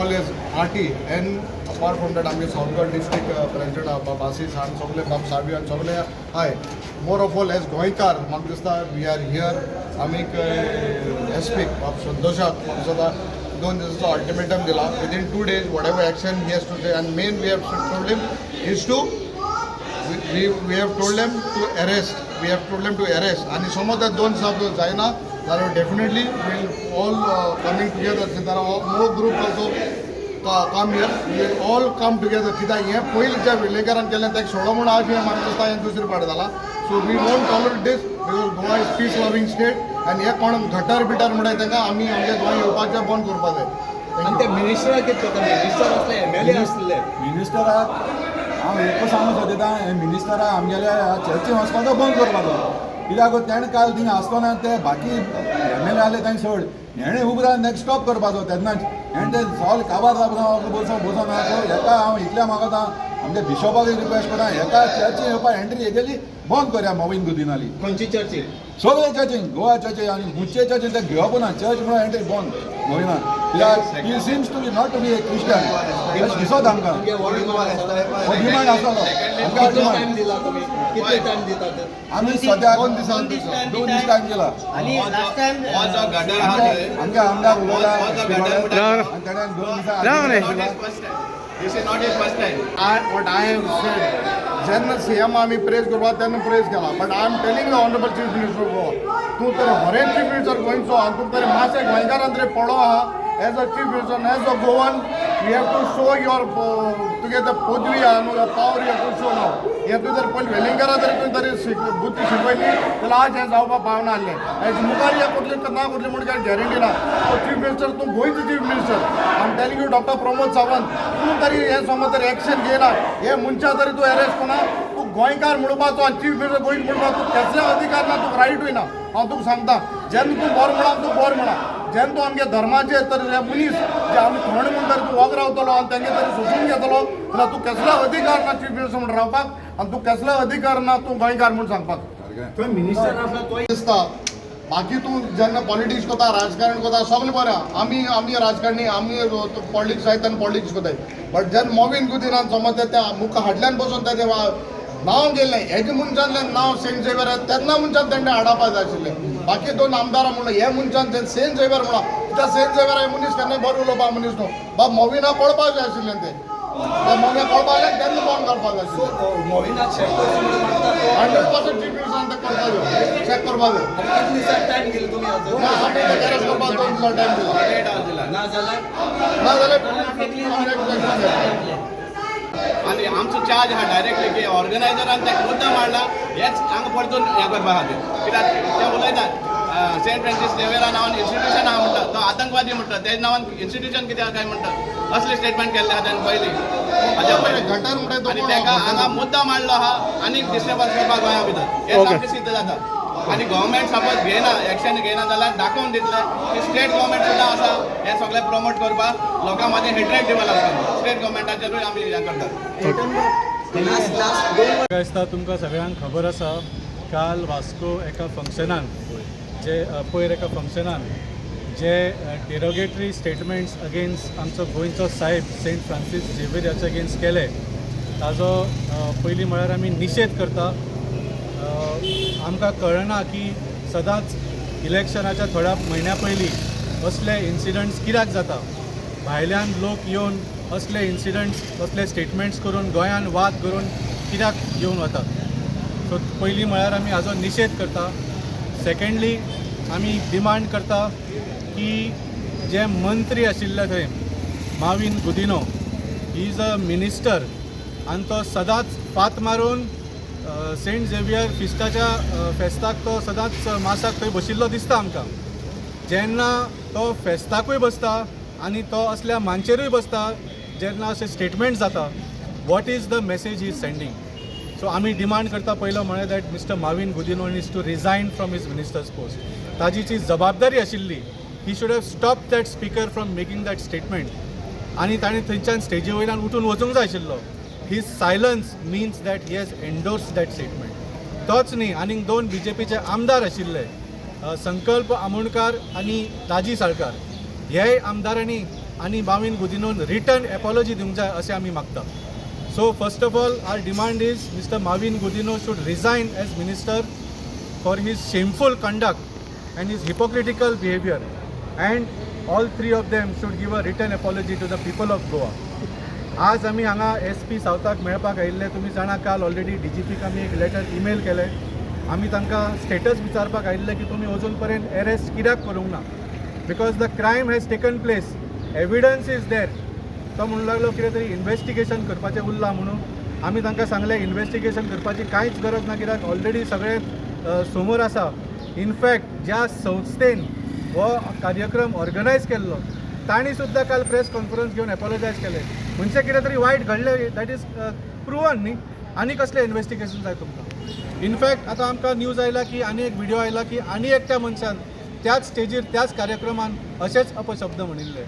all his party, and apart from that, आमगे सावथगड district president बासी San सगळे बाब साबी आनी सगळे हाय. मोर ऑफ ऑल एज गोंयकार म्हाका दिसता वी आर हियर. आमी एसपीक बाब संतोशाक म्हाका दिसता 2 दिसाचो अल्टिमेटम दिला. Within 2 days whatever action he has to say, and main we have told him is to we have told them to arrest. We have told them to arrest. And समज that 2 दिसां जायना जाल्यार definitely we'll all coming together. There are more group also come here. We will all come together. कित्याक हे पयलीं ज्या वेळेकारान केलें तेका सोडो म्हूण आज म्हाका दिसता हें दुसरी पाट जाला. So we won't tolerate this because Goa is peace loving state, and हे कोण गटर बिटर म्हणटात तांकां आमी आमच्या गोंय येवपाचें बंद करपा जाय. आनी ते मिनिस्टराक कितें करता? मिनिस्टर आसले, MLA आसले. मिनिस्टराक हांव एकूच सांगूंक सोदता, मिनिस्टराक आमगेल्या चर्ची वचपाचो बंद करपाचो. कित्याक तेणें काल थिंगा आसतना ते बाकी MLA आले तांकां सोड, हेणें उबो रावन ताका स्टॉप करपाचो. तेन्नाच हेणें ते सॉल्व काबार जावपाचो बसून हेका हांव इतलें मागता, आमच्या बिशॉपाक रिक्वेस्ट करता, हेका चर्ची येवपा एंट्री हेगेली बंद करया मोवीन गुदिनाली. खंयची चर्ची? सगळे चर्चीन, गोवा चर्ची आनी खुंयचे चर्चीन ते घेवप ना. चर्च म्हणून एंट्री बंद मोविनान. कित्याक ही seems to be not to be a Christian अशें दिसत आमकां. हो डिमांड आसलो आमकां डिमांड. टायम दिला तुमी? कितले टायम दिता ते? आमी सद्याक 2 दीस टायम दिला. आणि लास्ट टाइम आमगे आमदार उलयला आनी तेणें 2 दिसां This is not his first time. What I have said, जेन्ना CM आमी प्रेज करपा तेन्ना प्रेज केला. But I am telling the honourable chief minister of Goa, तूं तर हरेक चीफ मिनिस्टर गोंयचो आहा, तूं तरी मातशें गोंयकारान तरी पळो आहा. As a chief minister, as a Goan, you have to show your तुगे ते पदवी आहा न्हू, power you have to show नाव. हें तुवें जर पयलीं वेलिंगरा जरी तुवें तरी बुद्धी शिकयली जाल्यार आज हें जावपा पावना आसलें. हेज मुखार हें करतलें ना करतलें म्हण कांय गॅरंटी ना. चीफ मिनिस्टर तूं गोंयचो chief minister. I am telling you doctor Pramod Sawant, तूं तरी हें समज तरी एक्शन घेयना, हे मनशा तरी तूं अरेस्ट कोना. तूं गोंयकार म्हणपाचो आनी चीफ मिनिस्टर गोंयच म्हणपाचो तूं कसले अधिकार ना, तुका रायटूय ना. हांव तुका सांगता, जेन्ना तूं बोर म्हणा तूं बोर म्हणा. जेन्ना तूं आमगे धर्माचेर तर हे मनीस जे आमी थोडे म्हूण तरी तूं वोग रावतलो आनी तेंगे तरी सोसून घेतलो जाल्यार तूं कसलो अधिकार ना चीफ मिनिस्टर म्हूण रावपाक, आनी तूं कसलो अधिकार ना तूं गोंयकार म्हूण सांगपाक. तो मिनिस्टर आसलो तो दिसता. बाकी तूं जेन्ना पॉलिटिक्स कोता, राजकारण कोता, सगळें बरें. आमी राजकारणी, आमी पॉलिटिक्स जायत आनी पॉलिटिक्स कोताय. बट जेन्ना मोवीन गुदिनान समज त्या मुखार हाटल्यान बसून तेजें नांव गेल्लें, हेजे मनशांतलें नांव सेंट झेवियर तेन्ना मनशान तेणें हाडपा जाय आशिल्लें. बाकी 2 आमदारां म्हणून हे मनशान सेंट झेवियर म्हणा. कित्याक सेंट झेवियर हे मनीस केन्ना बरो उलोवपा मनीस न्हू. बाब मोविना पळोवपाक जाय आशिल्लें ते मोविना पळोवपा जाल्यार तेन्ना बंद करपाक जाय आशिल्लें. मोविनाक चेक करचो म्हणून म्हणटा तो 100% चीफ मिनिस्टरान ते करपा जाय, चॅक करपा जाय. कितले दिसाक टायम दिलो तुमी आजो? ना सगळें ते गॅरेज करपाक 2 दिसा टायम दिला. नाजाल्यार आणि आमचो चार्ज हा डायरेक्टली की ऑर्गनायझरान ते मुद्दा मांडला हेच हांगा परतून हें करपा खातीर. कित्याक ते उलयतात सेंट फ्रांसीस झेवियरा नांवान इन्स्टिट्यूशन आहा म्हणटा, तो आतंकवादी म्हणटा. तेज नांवान इन्स्टिट्यूशन कित्याक काय म्हणटा, असले स्टेटमेंट केल्ले आहा तेणें पयलीं हाज्या पयलीं. गटर म्हणटा आनी ताका हांगा मुद्दा मांडलो आहा आनी डिस्टर्बन्स करपाक गोंया भितर हें सामकें सिद्ध जाता. आनी गव्हर्मेंट सपोज घेयना, एक्शन घेयना जाल्यार दाखोवन दितले की स्टेट गव्हर्मेंट सुद्दां आसा हें सगळें प्रमोट करपाक, लोकां मदीं हेट्रेड डेवलप करपाक. स्टेट गव्हर्मेंटाचेरूय आमी हें करतात. दिसता तुमकां सगळ्यांक खबर आसा, काल वास्को एका फंक्शनान जे पयर एका फंक्शनान जे डेरोगेटरी स्टेटमेंट्स अगेन्स्ट आमचो गोंयचो साहेब सेंट फ्रांसीस झेवियर हाचे अगेन्स्ट केले, ताजो पयलीं म्हळ्यार आमी निशेध करता. आमकां कळना की सदांच इलेक्शनाच्या थोड्या म्हयन्या पयलीं असले इन्सिडंट्स कित्याक जाता. भायल्यान लोक येवन असले इन्सिडंट्स, असले स्टेटमेंट्स करून गोंयान वाद करून कित्याक घेवन वतात. सो पयलीं म्हळ्यार आमी हाजो निशेध करता. सेकंडली आमी डिमांड करता की जे मंत्री आशिल्ले थंय Mauvin Gudino, he is a minister आनी तो सदांच फात मारून सेंट झेवियर फेस्ताक तो सदांच मासाक थंय बशिल्लो दिसता आमकां. जेन्ना तो फेस्ताकूय बसता आनी तो असल्या मांचेरूय बसता, जेन्ना अशें स्टेटमेंट जाता, what is the message he is sending. So आमी डिमांड करता पयलो म्हळ्यार that Mister Mauvin Godinho is to resign from his minister's post. ताजी जी जबाबदारी आशिल्ली, he should have stop that speaker from making that statement. आनी ताणें थंयच्यान स्टेजी वयल्यान उठून वचूंक जाय आशिल्लो. His silence means that he has endorse that statement. तोच न्ही, आनीक 2 BJPचे आमदार आशिल्ले, संकल्प आमोणकार आनी ताजी साळकार, ह्याय आमदारांनी आनी मावीन गुदिनोन रिटर्न एपॉलॉजी दिवंक जाय अशें आमी मागता. So first of all our demand is Mister Mauvin Godinho should resign as minister for his shameful conduct and his hypocritical behavior, and all three of them should give a written apology to the people of Goa. आज आमी हांगा SP सावथाक मेळपाक आयिल्ले. तुमी जाणा काल already DGPक आमी एक लेटर ईमेल केले. आमी तांकां स्टेटस विचारपाक आयिल्ले की तुमी अजून पर्यंत अरेस्ट कित्याक करूंक ना, because the crime has taken place, evidence is there. तो म्हणूंक लागलो कितें तरी इन्व्हेस्टिगेशन करपाचें उरलां म्हणून. आमी तांकां सांगलें इन्व्हेस्टिगेशन करपाची कांयच गरज ना, कित्याक ऑलरेडी सगळें समोर आसा. इनफॅक्ट ज्या संस्थेन हो कार्यक्रम ऑर्गनायज केल्लो तांणी सुद्दां काल प्रेस कॉन्फरन्स घेवन एपॉलॉजायज केलें. म्हणजे कितें तरी वायट घडलें, दॅट इज प्रुवन न्ही. आनी कसलें इन्व्हेस्टिगेशन जाय तुमकां? इनफॅक्ट आतां आमकां न्यूज आयला की आनी एक व्हिडिओ आयला की आनी एकट्या मनशान त्याच स्टेजीर त्याच कार्यक्रमान अशेच अपशब्द म्हणिल्ले.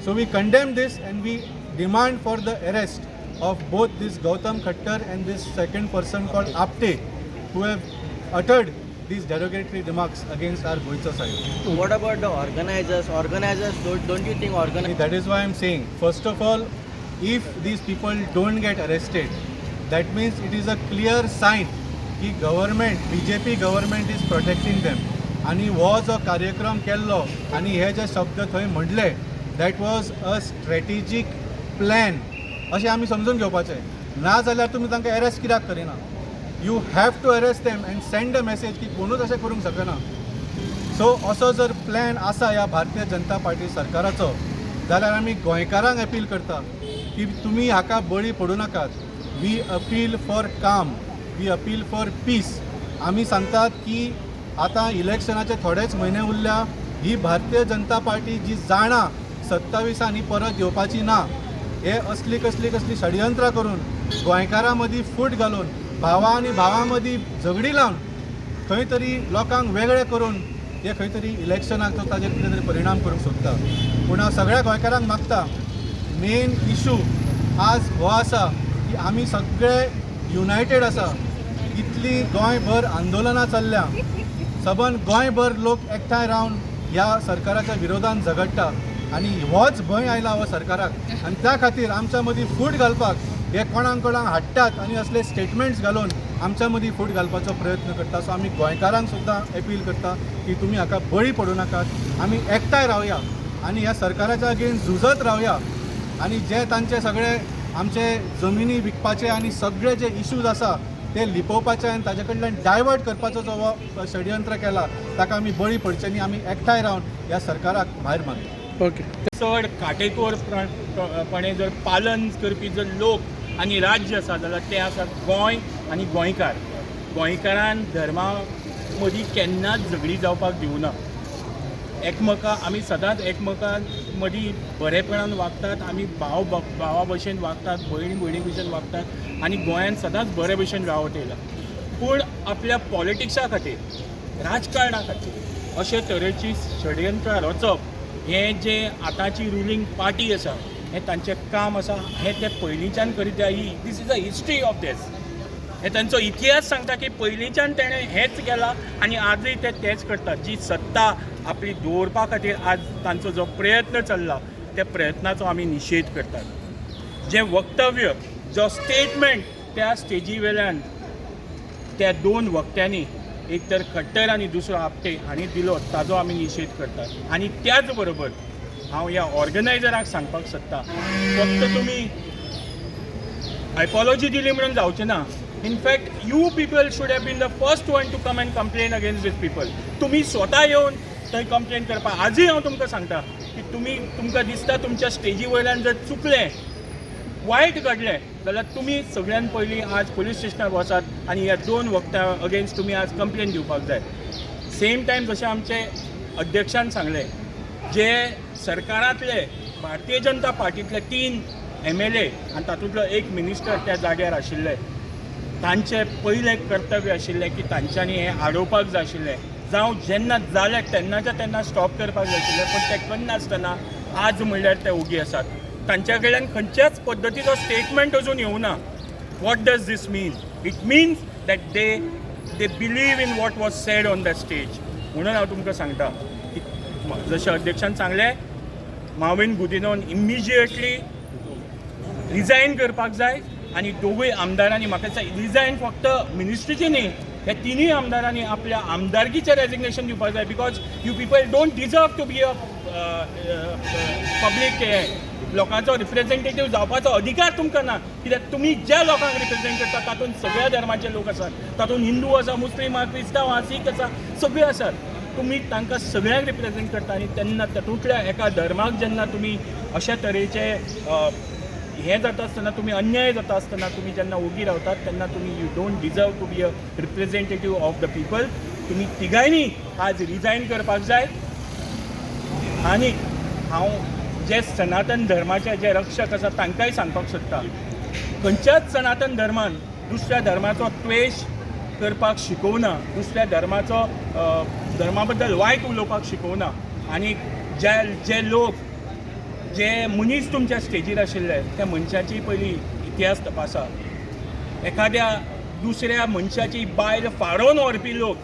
So we condemn this and we demand for the arrest of both this Gautam Khattar and this second person called Apte who have uttered these derogatory remarks against our Goicha side. What about the organizers? Organizers, don't you think organizers? That is why I am saying, first of all, if these people don't get arrested, that means it is a clear sign कि government, BJP government is protecting them. आणि हो जो कार्यक्रम केल्लो आणि हे जे शब्द थंय म्हणले, that was a strategic plan अशें आमी समजून घेवपाचें. ना जाल्यार तुमी तांकां अरेस्ट कित्याक करिना? You have to arrest them and send a message की कोणूच अशें करूंक शकना. सो असो जर प्लॅन आसा ह्या भारतीय जनता पार्टी सरकाराचो, जाल्यार आमी गोंयकारांक अपील करता की तुमी हाका बळी पडूं नाकात. वी अपील फॉर काम, वी अपील फॉर पीस. आमी सांगतात की आतां इलेक्शनाचे थोडेच म्हयने उरल्या. ही भारतीय जनता पार्टी जी जाणा 27 परत येवपाची ना, हे असली कसली षडयंत्रां करून गोंयकारां मदीं फूट घालून भावा आनी भावां मदीं झगडी लावन खंय तरी लोकांक वेगळे करून हे खंय तरी इलेक्शनाक तो ताजेर कितें तरी परिणाम करूंक सोदता. पूण हांव सगळ्या गोंयकारांक मागता, मेन इशू आज हो आसा की आमी सगळे युनायटेड आसा. इतली गोंयभर आंदोलनां चल्ल्या, सबन गोंयभर लोक एकठांय रावन ह्या सरकाराच्या विरोधान झगडटा आनी होच भंय आयला हो सरकाराक. आनी त्या खातीर आमच्या मदीं फूट घालपाक हे कोणाक हाडटात आनी असले स्टेटमेंट्स घालून आमच्या मदीं फूट घालपाचो प्रयत्न करता. सो आमी गोंयकारांक सुद्दां अपील करता की तुमी हाका बळी पडूं नाकात. आमी एकठांय रावया आनी ह्या सरकाराच्या अगेन्स्ट झुजत रावया. आनी जे तांचे सगळे आमचे जमिनी विकपाचे आनी सगळे जे इश्यूज आसा ते लिपोवपाचे आनी ताजे कडल्यान डायवर्ट करपाचो जो हो षडयंत्र केला ताका आमी बळी पडचे न्ही. आमी एकठांय रावन ह्या सरकाराक भायर मारता. चड काटेकोरपणे जर पालन करपी जर लोक आनी राज्य आसा जाल्यार ते आसा गोंय आनी गोंयकार. गोंयकारान धर्मा मदीं केन्नाच झगडी जावपाक दिवना. आमी सदांच एकमेकां मदीं बरेपणान वागतात. आमी भावा भशेन वागतात, भयणी भशेन वागतात आनी गोंयांत सदांच बरे भशेन रावत येयला. पूण आपल्या पॉलिटिक्सा खातीर, राजकारणा खातीर अशे तरेची षडयंत्रां रचप हें जे आतांची रुलींग पार्टी आसा हें तांचें काम आसा. हें ते पयलींच्यान करीत this is a history of this. हे तांचो इतिहास सांगता की पयलींच्यान तेणें हेंच केलां आनी आजूय ते तेच करतात. जी सत्ता आपली दवरपा खातीर आज तांचो जो प्रयत्न चल्ला त्या प्रयत्नाचो आमी निशेध करतात. जें वक्तव्य, जो स्टेटमेंट त्या स्टेजी वेल्यान त्या दोन वक्त्यांनी, एक तर खट्टर आनी दुसरो आपटे हांणी दिलो, ताजो आमी निशेध करतात. आनी त्याच बरोबर हांव ह्या ऑर्गनायजराक सांगपाक सोदता, फक्त तुमी एपॉलॉजी दिली म्हणून जावचें ना. In fact you people should have been the first one to come and complain against these people. तुमी स्वता येवन थंय कंप्लेन करपा. आजूय हांव तुमकां सांगता की तुमकां दिसता तुमच्या स्टेजी वयल्यान जर चुकलें, वायट घडलें जाल्यार तुमी सगळ्यान पयलीं आज पुलीस स्टेशनार वचात आनी ह्या दोन वक्त्यां अगेन्स्ट तुमी आज कंप्लेन दिवपाक जाय. सेम टायम जशें आमचे अध्यक्षान सांगलें, जे सरकारांतले भारतीय जनता पार्टींतले 3 MLA आनी तातूंतलो एक मिनिस्टर त्या जाग्यार आशिल्ले, तांचें पयलें कर्तव्य आशिल्लें की तांच्यांनी हें आडोवपाक जाय आशिल्लें. जावं जेन्ना जालें तेन्ना स्टॉप करपाक जाय आशिल्लें, पूण तें करनासतना आज म्हणल्यार ते ओगी आसात. तांच्या कडल्यान खंयच्याच पद्दतीचो स्टेटमेंट अजून येवना. What does this mean? It means that they believe in what was said on the stage. म्हणून हांव तुमकां सांगता की जशें अध्यक्षान सांगलें, माविन गुदिनोन इमिजिएटली रिजायन करपाक जाय आनी दोगूय आमदारांनी म्हाका दिसता रिजायन फक्त मिनिस्ट्रीची न्ही, ह्या तिनूय आमदारांनी आपल्या आमदारकीचें रेजिग्नेशन दिवपाक जाय, because you people don't deserve to be a public लोकांचो रिप्रेझेंटेटीव जावपाचो अधिकार तुमकां ना, कित्याक तुमी ज्या लोकांक रिप्रेझेंट करता तातूंत सगळ्या धर्माचे लोक आसात, तातूंत हिंदू आसा, मुस्लीम आसा, क्रिस्तांव आसा, सीख आसा, सगळे आसात. तुमी तांकां सगळ्यांक रिप्रेझेंट करता आनी तेन्ना तातूंतल्या एका धर्माक जेन्ना तुमी अशा तरेचे हें जाता आसतना, तुमी अन्याय जाता आसतना तुमी जेन्ना ओगी रावतात तेन्ना तुमी you don't deserve to be a representative of the people. तुमी तिगांयनी आज रिजायन करपाक जाय. आनी हांव जे सनातन धर्माचे जे रक्षक आसा तांकांय सांगपाक सोदता, खंयच्याच सनातन धर्मान दुसऱ्या धर्माचो त्वेश करपाक शिकोवना, दुसऱ्या धर्माचो धर्मा बद्दल वायट उलोवपाक शिकोवना. आनी जे लोक जे मनीस तुमच्या स्टेजीर आशिल्ले त्या मनशाची पयली इतिहास तपासा. एखाद्या दुसऱ्या मनशाची बायल फाडोवन व्हरपी लोक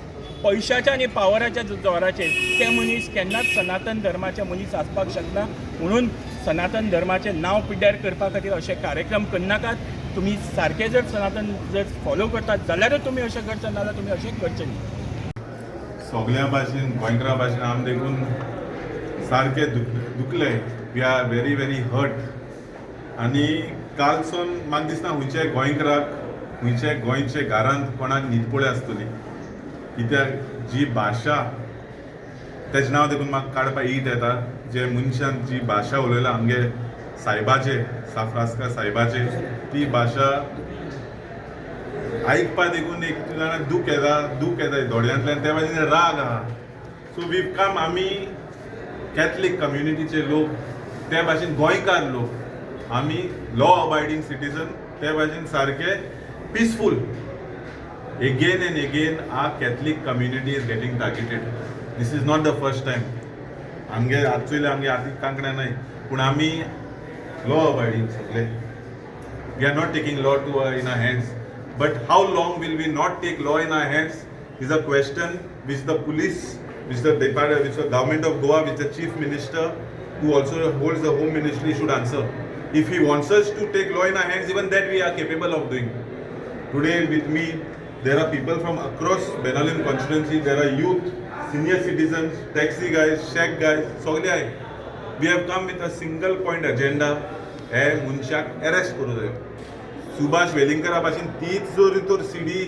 पयशाच्या आनी पावराच्या जोराचेर ते मनीस केन्नाच सनातन धर्माचे मनीस आसपाक शकना. म्हणून सनातन धर्माचें नांव पिड्ड्यार करपा खातीर अशे कार्यक्रम करनाकात. तुमी सारके जर सनातन जर फॉलो करतात जाल्यारूच तुमी अशें करता, नाजाल्यार तुमी अशें करचें न्ही. सगळ्या भाशेन गोंयकारा भाशेन आम देखून सारके दुखले. We are very very hurt. आनी कालसून म्हाका दिसना खंयच्याय गोंयकाराक खंयच्याय गोंयचे घरांत कोणाक न्हीदपळी आसतली, कित्याक जी भाशा तेजें नांव देखून म्हाका काडपाक ईट येता. जे मनशान जी भाशा उलयला आमगे सायबाचे, साफ्रास्कर सायबाचे, ती भाशा आयकपा देखून एक जाणां दूख येता दोळ्यांतल्यान, त्या भाशेन राग आहा. सो वीव कम, आमी कॅथलीक कम्युनिटीचे लोक, त्या भाशेन गोंयकार लोक, आमी लॉ अबायडींग सिटीजन, त्या भाशेन सारके peaceful. Again and again our Catholic community is getting targeted. This is not the first time. आमगे actually आमगे आर्थिक कांकड्या नाही, पूण आमी law abiding सगळे. We are not taking law in our hands. But how long will we not take law in our hands is a question which the police, which the government of Goa, which the chief minister, who also holds the home ministry, should answer. If he wants us to take law in our hands, even that we are capable of doing. Today with me there are people from across Benalim constituency. There are youth, senior citizens, taxi guys, shack guys, सगळे आहे. We have come with a single point agenda. हे मनशाक arrest करू जाय. सुभाष वेलिंगकरा भाशेन तीच जर तर सीडी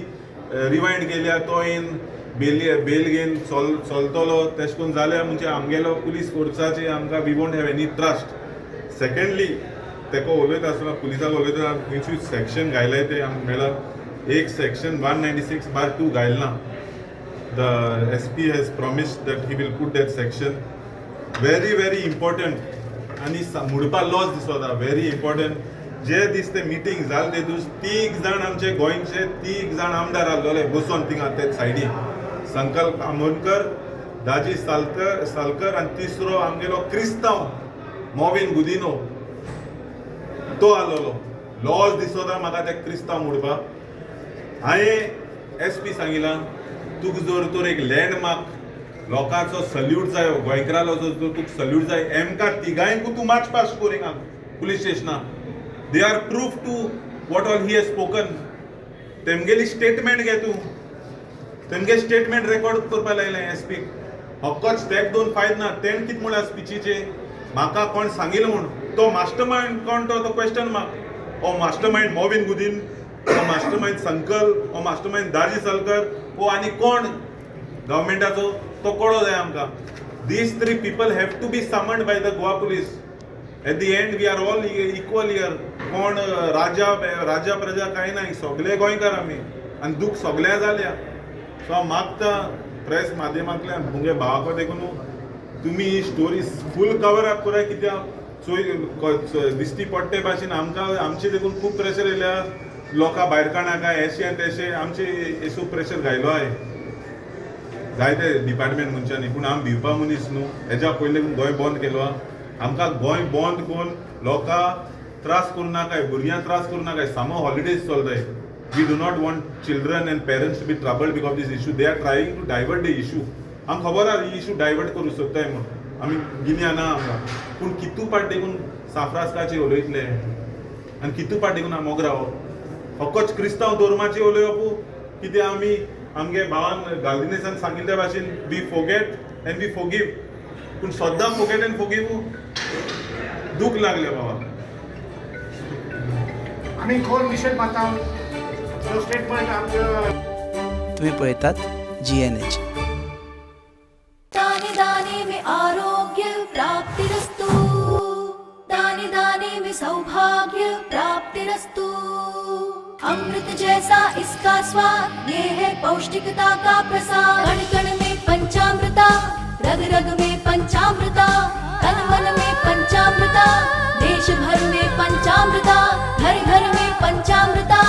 रिवायंड केल्या तो इन बेल घेवन चलतलो तेश करून जाल्यार म्हणजे आमगेलो पुलीस फोर्साचे आमकां we won't have any trust. Secondly तेको उलयता आसतना पुलिसाक उलयता खंयची सेक्शन घायलाय ते आमकां मेळ्ळा. एक सेक्शन 196/2 घायलना. The SP has promised that he will put that section. Very very important. आनी मुडपा लॉस दिसता व्हेरी इम्पॉर्टंट. जे दीस ते मिटींग जालें ते दीस 3 जाण आमचे गोंयचे 3 जाण आमदार आसलेले बसून थिंगा ते सायडीन. संकल्प आमोणकर, दाजी सालकर आनी तिसरो आमगेलो क्रिस्तांव मॉविन गुदिनो तो आसलेलो. लॉस दिसता म्हाका ते क्रिस्तांव मुडपा. हांवें SP सांगिलां तुका जर तर एक लँडमार्क लोकांचो सल्यूट जाय, गोंयकारालो जर तुका सल्यूट जाय, एमकां तिगांयकू तूं मार्च पास्ट कर हिंगा पुलीस स्टेशना. They are proof to what all he has spoken. तेमगेली स्टेटमेंट घे तूं. तेमगे स्टेटमेंट रेकॉर्ड करपा लायलें SP. हक्कोच स्टेप दोन फायद ना. तेण कितें म्हळ्यार स्पिचीचे म्हाका कोण सांगिल्लो म्हूण. तो मास्टर मायंड कोण तो क्वेश्चन मार्क. ओ मास्टर मायंड मॉविन गुदीन, ओ मास्टर मायंड संकल, ओ मास्टर मायंड दाजी सालकर, ओ आनी कोण गव्हर्मेंटाचो तो कळो जाय आमकां. These 3 people have to be summoned by the Goa police. At the end we are all equal here. कोण राजा प्रजा कांय ना, सगळे गोंयकार आमी आनी दूख सगळ्या जाल्या. सो हांव मागता प्रेस माध्यमांतल्यान मुगे भावाको देखून तुमी ही स्टोरी फूल कवर अप कराय, कित्याक दिश्टी पडटे भाशेन आमकां आमचे देखून खूब प्रेशर येयल्या. लोकां भायर काडनाका एशे आनी तेशे आमचे एसो प्रेशर घायलो आहे जायते डिपार्टमेंट मनशांनी. पूण आमी भिवपा मनीस न्हू. हेज्या पयलीं गोंय बंद केलो. आमकां गोंय बंद करून लोकां त्रास करूं नाकाय, भुरग्यांक त्रास करूं नाकाय. समर हॉलिडेज चलताय. We do not want children and parents to be troubled because this issue. They are trying to divert the issue. आमकां खबर आहा ही इशू डायवर्ट करूं सोदताय म्हूण. आमी गिन्या ना आमकां पूण कितू पाट देखून साफ्रास्काचे उलयतले आनी कितू पाट देखून मोगरा फकत क्रिस्तांव धर्माची उलोवपू कितें आमी आमगे भावान गाल्दिनेसान सांगिल्ले भाशेन वी फोगेट एंड वी फोगीव पूण सद्दां फोगेट एंड फोगीव दूख लागले बाबा आमी खोल निशेध मारता जो स्टेटमेंट आमच्या तुम्ही पळयतात GNH. दाने दाने में आरोग्य प्राप्तिरस्तु, दाने दाने में सौभाग्य प्राप्तिरस्तु। अमृत जैसा इसका स्वाद, ये है पौष्टिकता का प्रसाद। कण कण में पंचामृता, रग रग में पंचामृता, तन मन में पंचामृता, देश भर में पंचामृता, घर घर में पंचामृता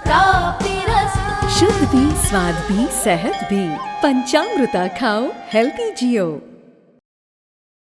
प्राप्तिरस्तु। शुद्ध भी, स्वाद भी, सेहत भी। पंचामृता खाओ, हेल्थी जियो।